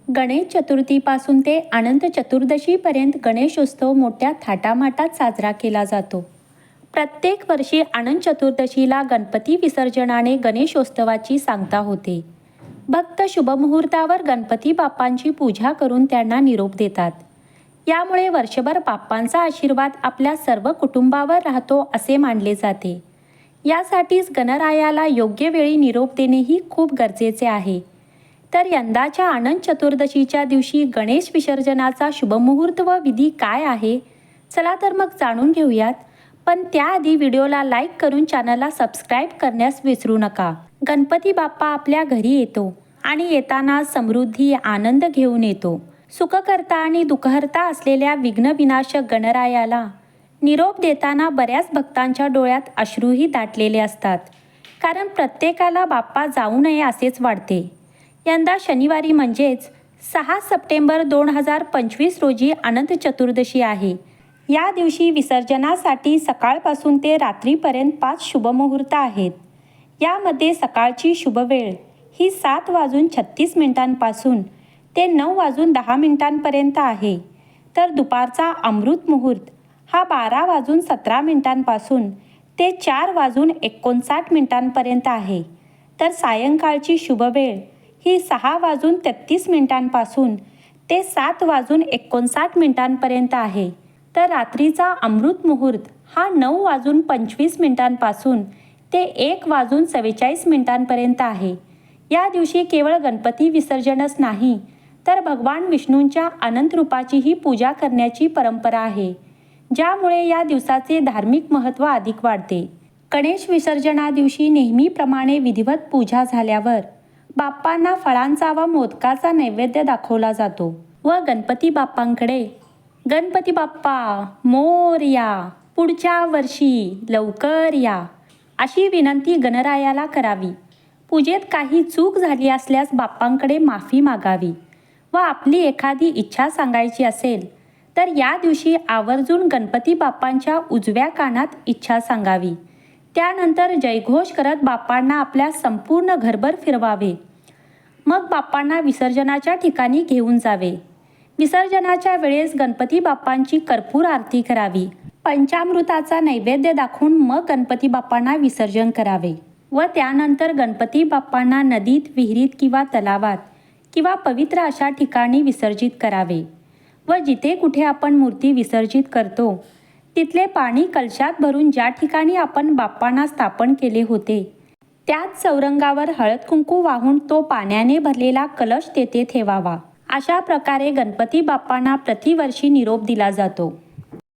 गणेश चतुर्थीपासून ते अनंत चतुर्दशीपर्यंत गणेशोत्सव मोठ्या थाटामाटात साजरा केला जातो. प्रत्येक वर्षी अनंत चतुर्दशीला गणपती विसर्जनाने गणेशोत्सवाची सांगता होते. भक्त शुभमुहूर्तावर गणपती बाप्पांची पूजा करून त्यांना निरोप देतात. यामुळे वर्षभर बाप्पांचा आशीर्वाद आपल्या सर्व कुटुंबावर राहतो असे मानले जाते. यासाठीच गणरायाला योग्य वेळी निरोप देणेही खूप गरजेचे आहे. तर यंदाच्या अनंत चतुर्दशीच्या दिवशी गणेश विसर्जनाचा शुभमुहूर्त व विधी काय आहे? चला तर मग जाणून घेऊयात. पण त्याआधी व्हिडिओला लाईक करून चॅनलला सबस्क्राईब करण्यास विसरू नका. गणपती बाप्पा आपल्या घरी येतो आणि येताना समृद्धी आनंद घेऊन येतो. सुखकर्ता आणि दुःखहर्ता असलेल्या विघ्नविनाशक गणरायाला निरोप देताना बऱ्याच भक्तांच्या डोळ्यात अश्रूही दाटलेले असतात. कारण प्रत्येकाला बाप्पा जाऊ नये असेच वाटते. यंदा शनिवारी म्हणजेच 6 सप्टेंबर 2025 रोजी अनंत चतुर्दशी आहे. या दिवशी विसर्जनासाठी सकाळपासून ते रात्रीपर्यंत 5 शुभमुहूर्त आहेत. यामध्ये सकाळची शुभवेळ ही 7:36 ते 9:10 आहे. तर दुपारचा अमृत मुहूर्त हा 12:17 ते 4:59 आहे. तर सायंकाळची शुभवेळ ही 6:33 ते 7:59 आहे. तर रात्रीचा अमृत मुहूर्त हा 9:25 ते 1:44 आहे. या दिवशी केवळ गणपती विसर्जनच नाही तर भगवान विष्णूंच्या अनंत रूपाचीही पूजा करण्याची परंपरा आहे. ज्यामुळे या दिवसाचे धार्मिक महत्त्व अधिक वाढते. गणेश विसर्जना दिवशी नेहमीप्रमाणे विधिवत पूजा झाल्यावर बाप्पांना फळांचा व मोदकाचा नैवेद्य दाखवला जातो व गणपती बाप्पांकडे गणपती बाप्पा मोरया, पुढच्या वर्षी लवकर या अशी विनंती गणरायाला करावी. पूजेत काही चूक झाली असल्यास बाप्पांकडे माफी मागावी व आपली एखादी इच्छा सांगायची असेल तर या दिवशी आवर्जून गणपती बाप्पांच्या उजव्या कानात इच्छा सांगावी. त्यानंतर जयघोष करत बाप्पांना आपल्या संपूर्ण घरभर फिरवावे. मग बाप्पांना विसर्जनाच्या ठिकाणी घेऊन जावे. विसर्जनाच्या वेळेस गणपती बाप्पांची कर्पूर आरती करावी. पंचामृताचा नैवेद्य दाखवून मग गणपती बाप्पांना विसर्जन करावे व त्यानंतर गणपती बाप्पांना नदीत, विहिरीत किंवा तलावात किंवा पवित्र अशा ठिकाणी विसर्जित करावे व जिथे कुठे आपण मूर्ती विसर्जित करतो तिथले पाणी कलशात भरून ज्या ठिकाणी आपण बाप्पांना स्थापन केले होते त्याच चौरंगावर हळद कुंकू वाहून तो पाण्याने भरलेला कलश तेथे ठेवावा. अशा प्रकारे गणपती बाप्पांना प्रतिवर्षी निरोप दिला जातो.